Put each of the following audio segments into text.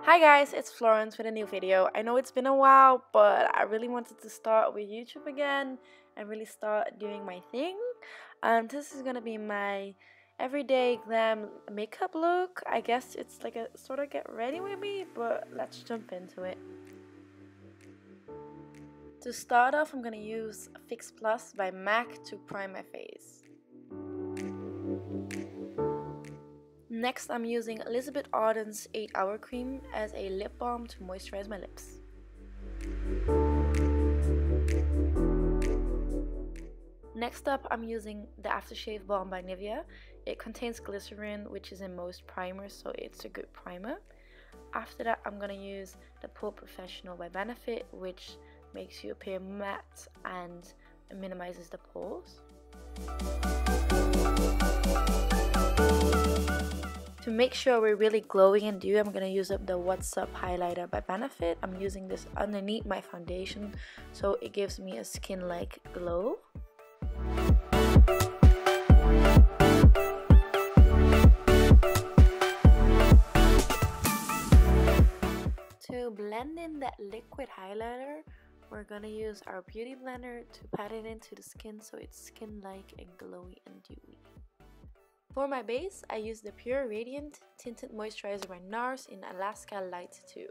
Hi guys, it's Florence with a new video. I know it's been a while, but I really wanted to start with YouTube again and really start doing my thing. This is gonna be my everyday glam makeup look. I guess it's like a sort of get ready with me, but let's jump into it. To start off, I'm gonna use Fix Plus by MAC to prime my face. Next, I'm using Elizabeth Arden's 8-Hour Cream as a lip balm to moisturize my lips. Next up, I'm using the Aftershave Balm by Nivea. It contains glycerin, which is in most primers, so it's a good primer. After that, I'm going to use the POREfessional by Benefit, which makes you appear matte and minimizes the pores. To make sure we're really glowing and dewy, I'm going to use up the What's Up highlighter by Benefit. I'm using this underneath my foundation so it gives me a skin-like glow. To blend in that liquid highlighter, we're going to use our Beautyblender to pat it into the skin so it's skin-like and glowy and dewy. For my base, I use the Pure Radiant Tinted Moisturizer by NARS in Alaska Light 2.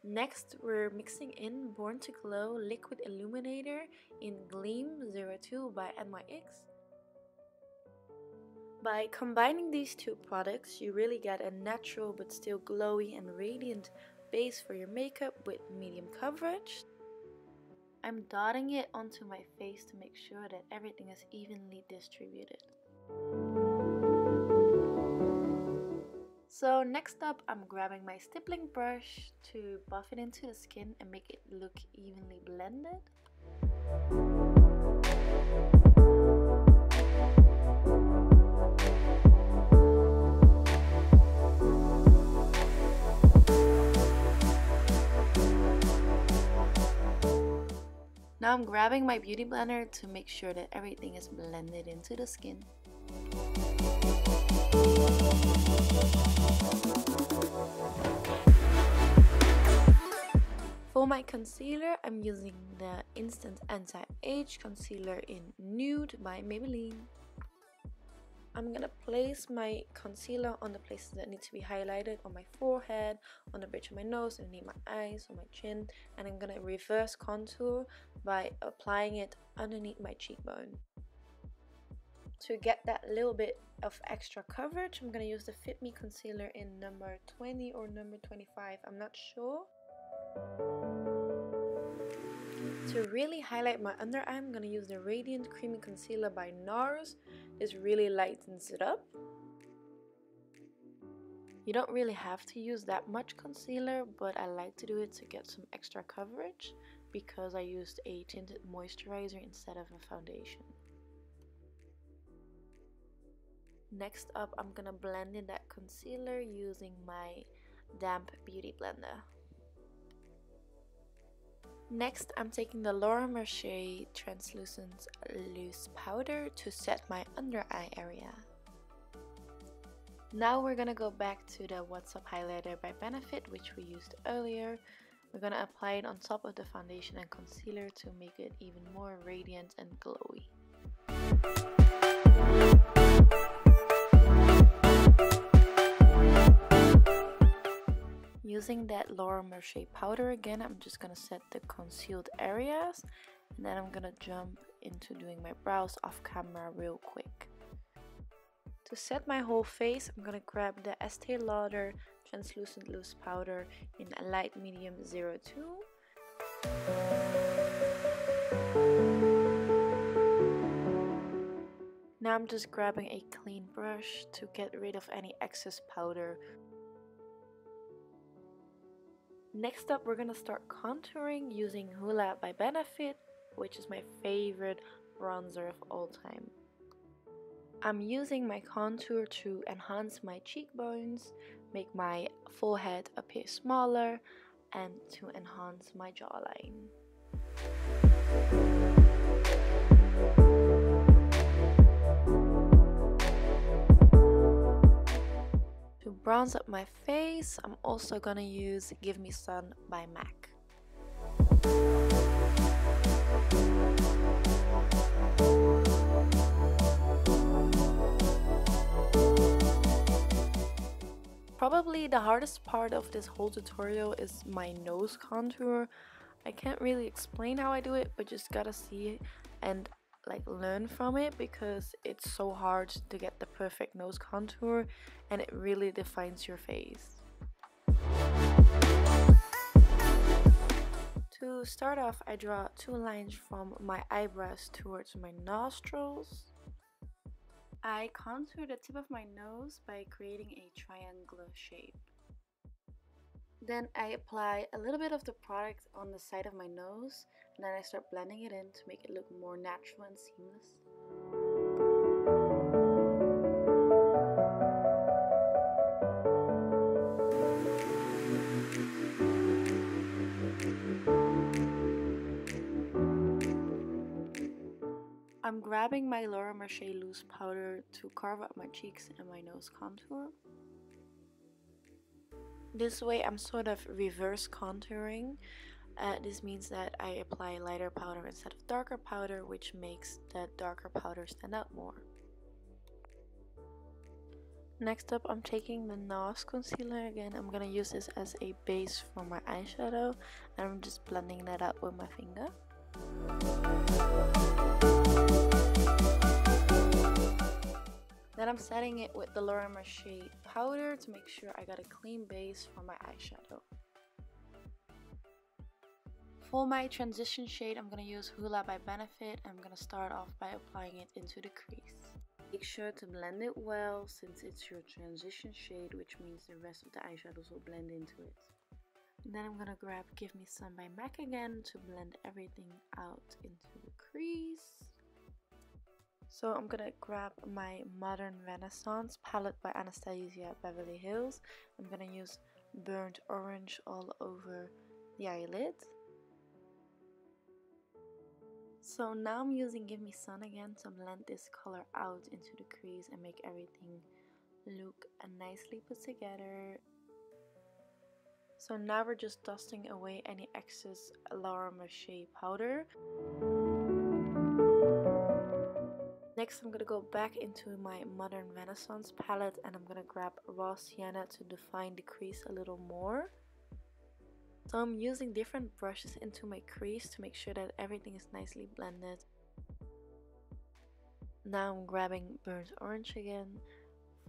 Next, we're mixing in Born to Glow Liquid Illuminator in Gleam 02 by NYX. By combining these two products, you really get a natural but still glowy and radiant base for your makeup with medium coverage. I'm dotting it onto my face to make sure that everything is evenly distributed. So next up, I'm grabbing my stippling brush to buff it into the skin and make it look evenly blended. Now I'm grabbing my Beautyblender to make sure that everything is blended into the skin. For my concealer, I'm using the Instant Anti-Age Concealer in Nude by Maybelline. I'm gonna place my concealer on the places that need to be highlighted, on my forehead, on the bridge of my nose, underneath my eyes, on my chin, and I'm gonna reverse contour by applying it underneath my cheekbone. To get that little bit of extra coverage, I'm gonna use the Fit Me concealer in number 20 or number 25, I'm not sure. To really highlight my under eye, I'm going to use the Radiant Creamy Concealer by NARS. This really lightens it up. You don't really have to use that much concealer, but I like to do it to get some extra coverage because I used a tinted moisturizer instead of a foundation. Next up, I'm going to blend in that concealer using my damp Beautyblender. Next, I'm taking the Mercier Translucent Loose Powder to set my under eye area. Now we're gonna go back to the What's Up highlighter by Benefit, which we used earlier. We're gonna apply it on top of the foundation and concealer to make it even more radiant and glowy. Using that Mercier powder again, I'm just gonna set the concealed areas and then I'm gonna jump into doing my brows off camera real quick. To set my whole face, I'm gonna grab the Estee Lauder Translucent Loose Powder in a light medium 02. Now I'm just grabbing a clean brush to get rid of any excess powder. Next up, we're gonna start contouring using Hoola by Benefit, which is my favorite bronzer of all time. I'm using my contour to enhance my cheekbones, make my forehead appear smaller, and to enhance my jawline. To bronze up my face, I'm also gonna use Give Me Sun by MAC. Probably the hardest part of this whole tutorial is my nose contour. I can't really explain how I do it, but just gotta see and like learn from it, because it's so hard to get the perfect nose contour and it really defines your face. To start off, I draw 2 lines from my eyebrows towards my nostrils. I contour the tip of my nose by creating a triangular shape. Then I apply a little bit of the product on the side of my nose, and then I start blending it in to make it look more natural and seamless. I'm grabbing my Mercier loose powder to carve up my cheeks and my nose contour. This way I'm sort of reverse contouring. This means that I apply lighter powder instead of darker powder, which makes the darker powder stand out more. Next up, I'm taking the NARS concealer again. I'm gonna use this as a base for my eyeshadow, and I'm just blending that out with my finger. Then I'm setting it with the Mercier powder to make sure I got a clean base for my eyeshadow. For my transition shade, I'm going to use Hoola by Benefit. I'm going to start off by applying it into the crease. Make sure to blend it well, since it's your transition shade, which means the rest of the eyeshadows will blend into it. And then I'm going to grab Give Me Sun by MAC again to blend everything out into the crease. So I'm gonna grab my Modern Renaissance palette by Anastasia Beverly Hills. I'm gonna use burnt orange all over the eyelid. So now I'm using Give Me Sun again to blend this color out into the crease and make everything look nicely put together. So now we're just dusting away any excess Mercier powder. Next, I'm going to go back into my Modern Renaissance palette, and I'm going to grab Raw Sienna to define the crease a little more. So I'm using different brushes into my crease to make sure that everything is nicely blended. Now I'm grabbing Burnt Orange again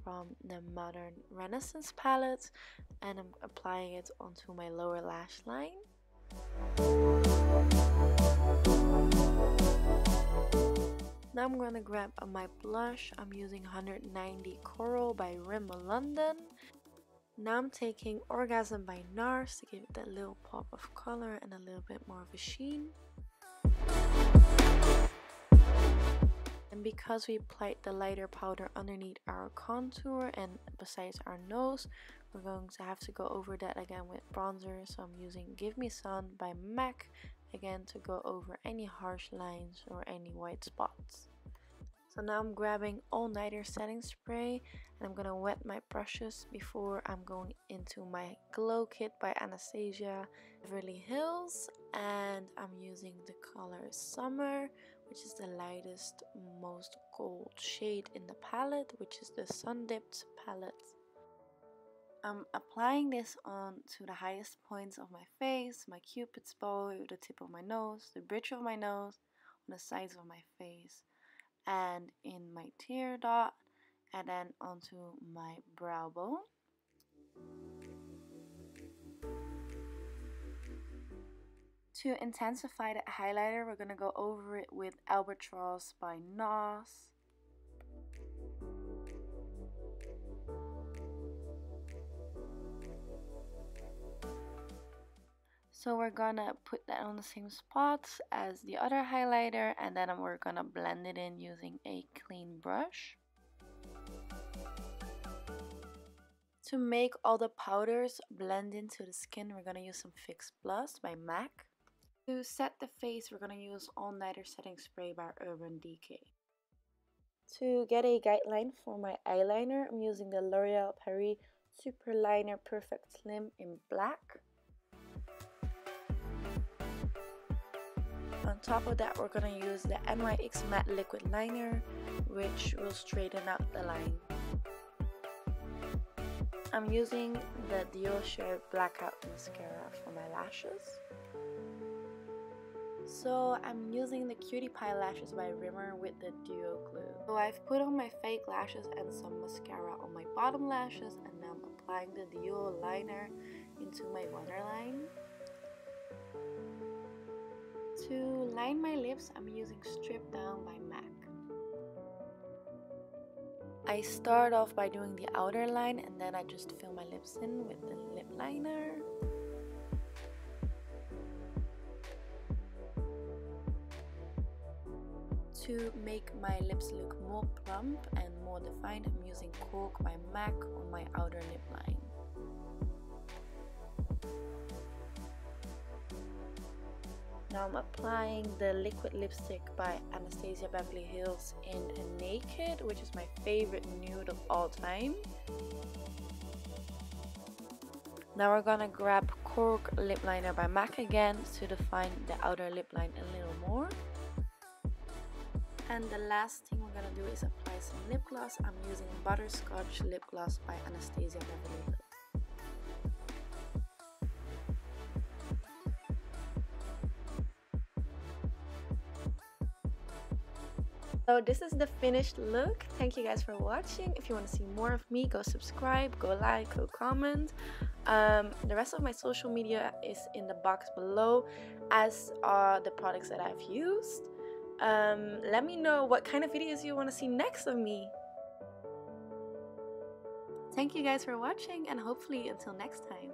from the Modern Renaissance palette, and I'm applying it onto my lower lash line. Now I'm going to grab my blush. I'm using 190 Coral by Rimmel London. Now I'm taking Orgasm by NARS to give it that little pop of color and a little bit more of a sheen. And because we applied the lighter powder underneath our contour and besides our nose, we're going to have to go over that again with bronzer. So I'm using Give Me Sun by MAC again to go over any harsh lines or any white spots. So now I'm grabbing All Nighter setting spray, and I'm gonna wet my brushes before I'm going into my glow kit by Anastasia Beverly Hills, and I'm using the color Summer, which is the lightest, most gold shade in the palette, which is the Sun Dipped palette. I'm applying this on to the highest points of my face, my cupid's bow, the tip of my nose, the bridge of my nose, on the sides of my face, and in my tear dot, and then onto my brow bone. To intensify the highlighter, we're gonna go over it with Albatross by NARS. So we're gonna put that on the same spots as the other highlighter, and then we're gonna blend it in using a clean brush. To make all the powders blend into the skin, we're gonna use some Fix Plus by MAC. To set the face, we're gonna use All Nighter setting spray by Urban Decay. To get a guideline for my eyeliner, I'm using the L'Oreal Paris Super Liner Perfect Slim in black. On top of that, we're going to use the NYX Matte Liquid Liner, which will straighten out the line. I'm using the Ardeo Sheer Blackout Mascara for my lashes. So I'm using the Cutie Pie Lashes by Rimmer with the Duo Glue. So I've put on my fake lashes and some mascara on my bottom lashes, and now I'm applying the Duo liner into my waterline. To line my lips, I'm using Strip Down by MAC. I start off by doing the outer line, and then I just fill my lips in with the lip liner. To make my lips look more plump and more defined, I'm using Cork by MAC on my outer lip line. Now I'm applying the liquid lipstick by Anastasia Beverly Hills in Naked, which is my favorite nude of all time. Now we're gonna grab Cork lip liner by MAC again to define the outer lip line a little more. And the last thing we're gonna do is apply some lip gloss. I'm using Butterscotch lip gloss by Anastasia Beverly Hills. So this is the finished look. Thank you guys for watching. If you want to see more of me, go subscribe, go like, go comment. The rest of my social media is in the box below, as are the products that I've used. Let me know what kind of videos you want to see next of me. Thank you guys for watching, and hopefully until next time.